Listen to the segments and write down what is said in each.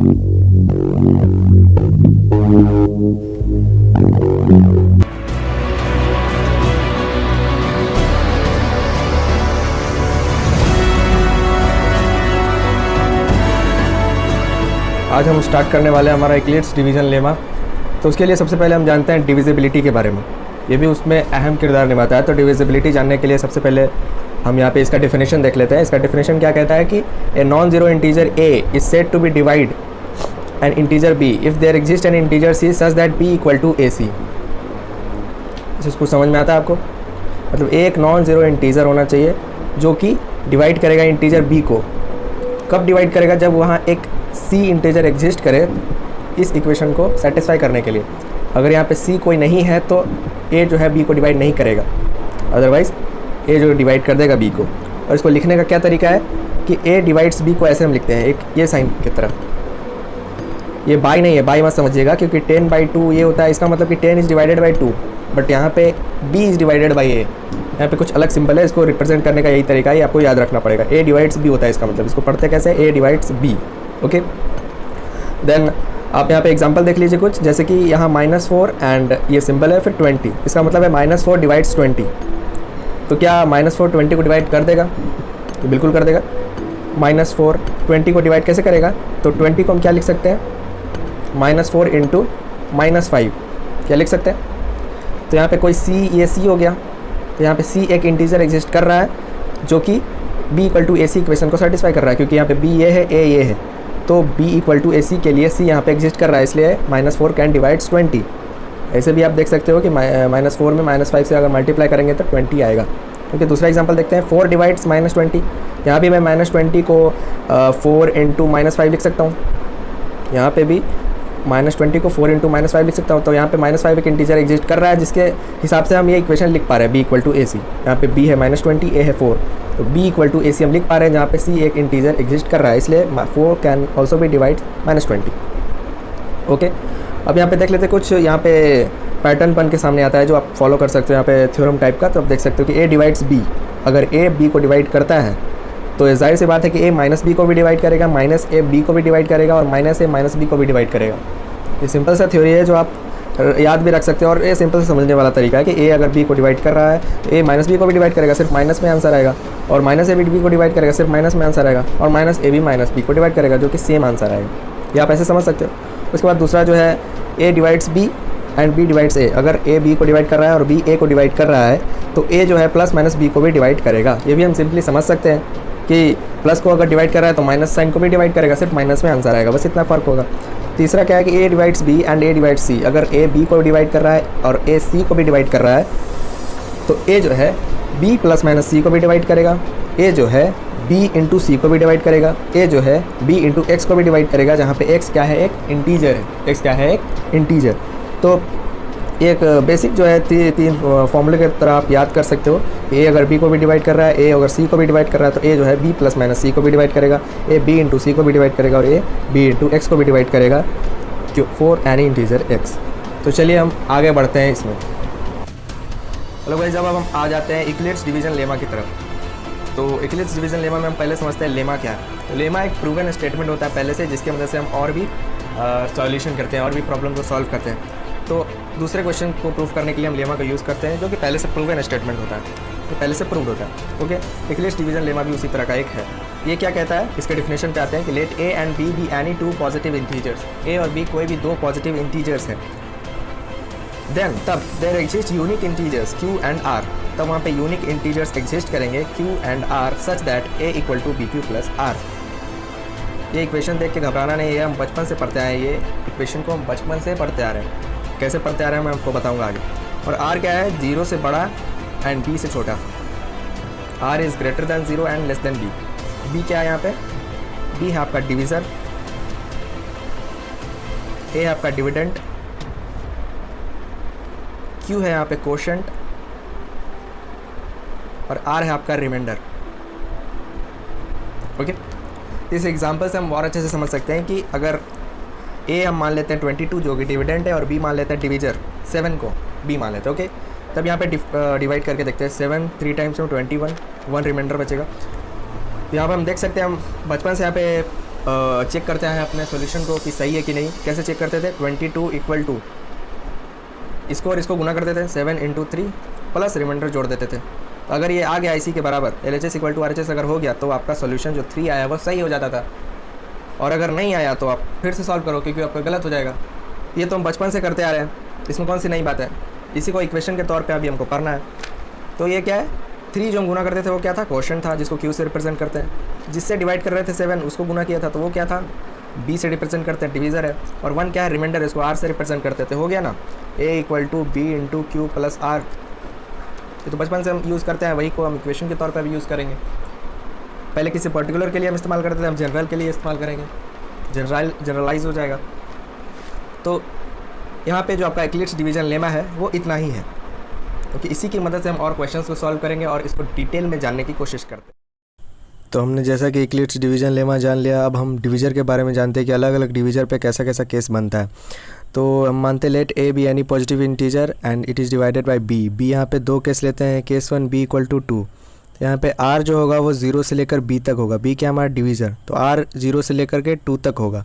आज हम स्टार्ट करने वाले हैं हमारा इक्लिप्स डिवीज़न लेमा। तो उसके लिए सबसे पहले हम जानते हैं डिविजिबिलिटी के बारे में, ये भी उसमें अहम किरदार निभाता है। तो डिविजिबिलिटी जानने के लिए सबसे पहले हम यहाँ पे इसका डेफिनेशन देख लेते हैं। इसका डेफिनेशन क्या कहता है कि A non zero integer A is said to be divide an integer B if there exist an integer C such that B equal to A C. इसको समझ में आता है आपको? मतलब एक नॉन ज़ीरो इंटीजर होना चाहिए जो कि डिवाइड करेगा इंटीजर बी को। कब डिवाइड करेगा? जब वहाँ एक सी इंटीजर एग्जिस्ट करे इस इक्वेशन को सेटिस्फाई करने के लिए। अगर यहाँ पे सी कोई नहीं है तो ए जो है बी को डिवाइड नहीं करेगा, अदरवाइज़ ए जो डिवाइड कर देगा बी को। और इसको लिखने का क्या तरीका है कि ए डिवाइड्स बी को ऐसे हम लिखते हैं, एक ये साइन की तरह। ये बाई नहीं है, बाई मत समझिएगा, क्योंकि 10/2 ये होता है, इसका मतलब कि 10 इज़ डिवाइडेड बाई 2, बट यहाँ पे b इज़ डिवाइडेड बाई ए। यहाँ पे कुछ अलग सिंबल है, इसको रिप्रेजेंट करने का यही तरीका है, ये आपको याद रखना पड़ेगा। ए डिवाइड्स बी होता है इसका मतलब, इसको पढ़ते कैसे? A divides B. Okay, then आप यहाँ पे एग्जांपल देख लीजिए कुछ, जैसे कि यहाँ -4 एंड ये सिंबल है, फिर 20, इसका मतलब है -4 डिवाइड्स 20। तो क्या -4 20 को डिवाइड कर देगा? तो बिल्कुल कर देगा। -4 20 को डिवाइड कैसे करेगा? तो 20 को हम क्या लिख सकते हैं? -4 इंटू -5 क्या लिख सकते हैं? तो यहाँ पे कोई सी, ये सी हो गया, तो यहाँ पे सी एक इंटीजर एग्जिस्ट कर रहा है जो कि b equal to A C equation को सेटिस्फाई कर रहा है, क्योंकि यहाँ पे b ये है, a ये है, तो b इक्वल टू ए सी के लिए c यहाँ पे एग्जिस्ट कर रहा है, इसलिए -4 कैन डिवाइड्स 20। ऐसे भी आप देख सकते हो कि -4 में -5 से अगर मल्टीप्लाई करेंगे तो 20 आएगा। क्योंकि दूसरा एग्जांपल देखते हैं, 4 डिवाइड्स -20। यहाँ भी मैं -20 को 4 इंटू -5 लिख सकता हूँ, यहाँ पे भी -20 को 4 इंटू -5 लिख सकता हूँ। तो यहाँ पे -5 एक इंटीजर एग्जिस्ट कर रहा है, जिसके हिसाब से हम ये इक्वेशन लिख पा रहे हैं b इक्वल टू ए सी। यहाँ पे b है -20, a है 4, तो b इक्वल टू ए सी हम लिख पा रहे हैं, जहाँ पे c एक इंटीजर एग्जिस्ट कर रहा है, इसलिए 4 can also be divide -20। Okay, अब यहाँ पे देख लेते कुछ, यहाँ पे पैटर्न बन के सामने आता है जो आप फॉलो कर सकते हो यहाँ पे थ्योरम टाइप का। तो आप देख सकते हो कि a डिवाइड्स b, अगर a b को डिवाइड करता है तो जाहिर सी बात है कि a माइनस b को भी डिवाइड करेगा, माइनस a b को भी डिवाइड करेगा, और माइनस a माइनस b को भी डिवाइड करेगा। ये सिंपल सा थ्योरी है जो आप याद भी रख सकते हो, और ये सिंपल से समझने वाला तरीका है कि a अगर b को डिवाइड कर रहा है तो a माइनस b को भी डिवाइड करेगा, सिर्फ माइनस में आंसर आएगा, और माइनस a भी b को डिवाइड करेगा, सिर्फ माइनस में आंसर आएगा, और माइनस a भी माइनस b को डिवाइड करेगा, जो कि सेम आंसर आएगा। ये आप ऐसे समझ सकते हो। उसके बाद दूसरा जो है a divides b and b divides a। अगर a b को डिवाइड कर रहा है और b a को डिवाइड कर रहा है तो a जो है प्लस माइनस b को भी डिवाइड करेगा। ये भी हम सिंपली समझ सकते हैं कि प्लस को अगर डिवाइड कर रहा है तो माइनस साइन को भी डिवाइड करेगा, सिर्फ माइनस में आंसर आएगा, बस इतना फ़र्क होगा। तीसरा क्या है कि a divides b and a divides c। अगर a b को डिवाइड कर रहा है और a c को भी डिवाइड कर रहा है तो a जो है b प्लस माइनस c को भी डिवाइड करेगा, a जो है b इंटू सी को भी डिवाइड करेगा, a जो है b इंटू एक्स को भी डिवाइड करेगा, जहाँ पे x क्या है? एक इंटीजर है। x क्या है? एक इंटीजर। तो एक बेसिक जो है तीन फॉर्मूले की तरह आप याद कर सकते हो। a अगर b को भी डिवाइड कर रहा है, a अगर c को भी डिवाइड कर रहा है, तो a जो है b प्लस माइनस c को भी डिवाइड करेगा, a b इंटू सी को भी डिवाइड करेगा, और a b इंटू एक्स को भी डिवाइड करेगा क्यों? For any integer x। तो चलिए हम आगे बढ़ते हैं इसमें। हेलो भाई, जब अब हम आ जाते हैं इक्लिप्स डिवीज़न लेमा की तरफ। तो इक्लिप्स डिवीज़न लेमा में हम पहले समझते हैं लेमा क्या है। तो लेमा एक प्रूवन स्टेटमेंट होता है पहले से, जिसकी मदद से हम और भी सॉल्यूशन करते हैं, और भी प्रॉब्लम को सॉल्व करते हैं। तो दूसरे क्वेश्चन को प्रूव करने के लिए हम लेमा का यूज़ करते हैं, जो कि पहले से प्रूवन स्टेटमेंट होता है, तो पहले से प्रूव्ड होता है। ओके, इक्लिप्स डिवीज़न लेमा भी उसी तरह का एक है। ये क्या कहता है? इसके डिफिनेशन पे आते हैं कि let a and b be any two positive integers. a और b कोई भी दो पॉजिटिव इंटीजर्स हैं। देन तब there exist unique integers q and r। तब वहाँ पे यूनिक इंटीजर्स एग्जिस्ट करेंगे q and r such that a equal to bq plus r। ये इक्वेशन देख के घबराना नहीं है, हम बचपन से पढ़ते आए हैं, ये इक्वेशन को हम बचपन से पढ़ते आ रहे हैं। कैसे पढ़ते आ रहे हैं मैं आपको बताऊंगा आगे। और r क्या है? 0 से बड़ा एंड b से छोटा। r is greater than 0 and less than b। b क्या है यहाँ पे? b है आपका डिविज़र, a है आपका डिविडेंड, q है यहाँ पे कोशेंट, और r है आपका रिमाइंडर। ओके, इस एग्जांपल से हम और अच्छे से समझ सकते हैं कि अगर a हम मान लेते हैं 22 जो कि डिविडेंड है, और b मान लेते हैं डिविजर 7 को b मान लेते हैं। ओके, तब यहाँ पे डिवाइड करके देखते हैं। 7 3 टाइम्स में 21, 1 रिमाइंडर बचेगा। तो यहाँ पर हम देख सकते हैं, हम बचपन से यहाँ पे चेक करते हैं अपने सॉल्यूशन को कि सही है कि नहीं। कैसे चेक करते थे, 22 इक्वल टू इसको और इसको गुना कर देते थे 7 इंटू 3 प्लस रिमाइंडर जोड़ देते थे। तो अगर ये आ गया इसी के बराबर LHS इक्वल टू RHS अगर हो गया तो आपका सॉल्यूशन जो 3 आया वो सही हो जाता था। और अगर नहीं आया तो आप फिर से सॉल्व करो क्योंकि आपका गलत हो जाएगा। ये तो हम बचपन से करते आ रहे हैं, इसमें कौन सी नई बात है। इसी को इक्वेशन के तौर पे अभी हमको करना है। तो ये क्या है, 3 जो हम गुना करते थे वो क्या था, क्वोशंट था जिसको Q से रिप्रेजेंट करते हैं। जिससे डिवाइड कर रहे थे 7 उसको गुना किया था तो वो क्या था, B से रिप्रेजेंट करते हैं, डिवीज़र है। और 1 क्या है, रिमाइंडर, इसको R से रिप्रेजेंट करते थे। हो गया ना, A equal to B into Q plus R। ये तो बचपन से हम यूज़ करते हैं, वही को हम इक्वेशन के तौर पर भी यूज़ करेंगे। पहले किसी पर्टिकुलर के लिए हम इस्तेमाल करते थे, हम जनरल के लिए इस्तेमाल करेंगे, जनरलाइज हो जाएगा। तो यहाँ पे जो आपका एक्लिप्स डिवीज़न लेमा है वो इतना ही है, क्योंकि इसी की मदद से हम और क्वेश्चंस को सॉल्व करेंगे और इसको डिटेल में जानने की कोशिश करते हैं। तो हमने जैसा कि एक्लिप्स डिवीज़न लेमा जान लिया, अब हम डिवीज़र के बारे में जानते हैं कि अलग अलग डिवीज़र पे कैसा कैसा केस बनता है। तो हम मानते हैं let A be any positive integer and it is divided by B। यहाँ पे 2 केस लेते हैं, केस 1 B इक्वल टू 2। यहाँ पे R जो होगा वो 0 से लेकर B तक होगा। B क्या हमारा डिवीज़र, तो R 0 से लेकर के 2 तक होगा।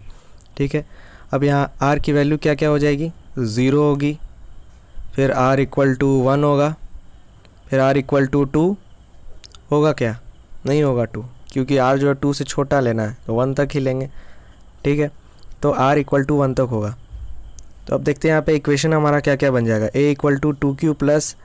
ठीक है, अब यहाँ R की वैल्यू क्या क्या हो जाएगी, 0 होगी, फिर R इक्वल टू 1 होगा, फिर R इक्वल टू 2 होगा, क्या नहीं होगा 2, क्योंकि R जो है 2 से छोटा लेना है तो 1 तक ही लेंगे। ठीक है, तो R इक्वल टू 1 तक होगा। तो अब देखते हैं यहाँ पे इक्वेशन हमारा क्या क्या बन जाएगा। A equal to 2Q plus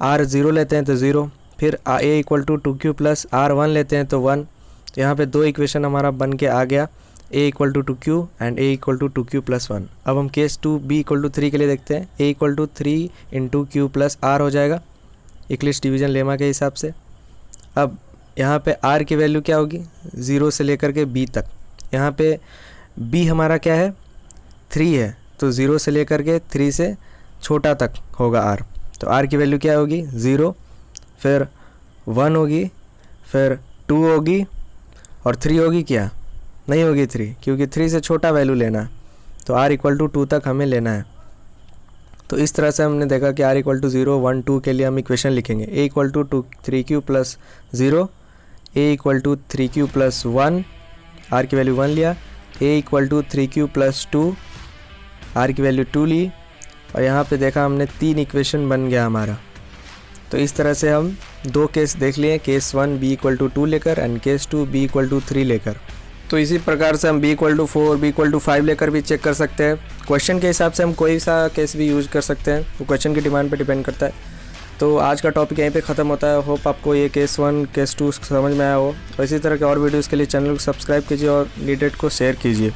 R 0 लेते हैं तो 0, फिर A equal to 2Q plus R 1 लेते हैं तो 1। तो यहाँ पे 2 इक्वेशन हमारा बन के आ गया, A equal to 2Q and A equal to 2Q plus 1। अब हम केस 2 B इक्वल टू 3 के लिए देखते हैं। A equal to 3 into Q plus R हो जाएगा एक्लिप्स डिवीज़न लेमा के हिसाब से। अब यहाँ पे R की वैल्यू क्या होगी, 0 से लेकर के B तक। यहाँ पे B हमारा क्या है, 3 है, तो 0 से लेकर के 3 से छोटा तक होगा R। तो R की वैल्यू क्या होगी, 0, फिर 1 होगी, फिर 2 होगी और 3 होगी, क्या नहीं होगी 3, क्योंकि 3 से छोटा वैल्यू लेना है। तो R इक्वल टू 2 तक हमें लेना है। तो इस तरह से हमने देखा कि R इक्वल टू 0, 1, 2 के लिए हम इक्वेशन लिखेंगे। A equal to 3Q plus 0, A equal to 3Q plus 1, R की वैल्यू 1 लिया, A equal to 3Q plus 2, R की वैल्यू 2 ली, और यहाँ पे देखा हमने 3 इक्वेशन बन गया हमारा। तो इस तरह से हम 2 केस देख लिए, केस 1 B इक्वल टू 2 लेकर and case 2 B equal to 3 लेकर। तो इसी प्रकार से हम B equal to 4, B equal to 5 लेकर भी चेक कर सकते हैं। क्वेश्चन के हिसाब से हम कोई सा केस भी यूज़ कर सकते हैं, वो क्वेश्चन की डिमांड पे डिपेंड करता है। तो आज का टॉपिक यहीं पे ख़त्म होता है। होप आपको ये केस 1 केस 2 समझ में आया हो। और इसी तरह के और वीडियोज़ के लिए चैनल को सब्सक्राइब कीजिए और लीडेड को शेयर कीजिए।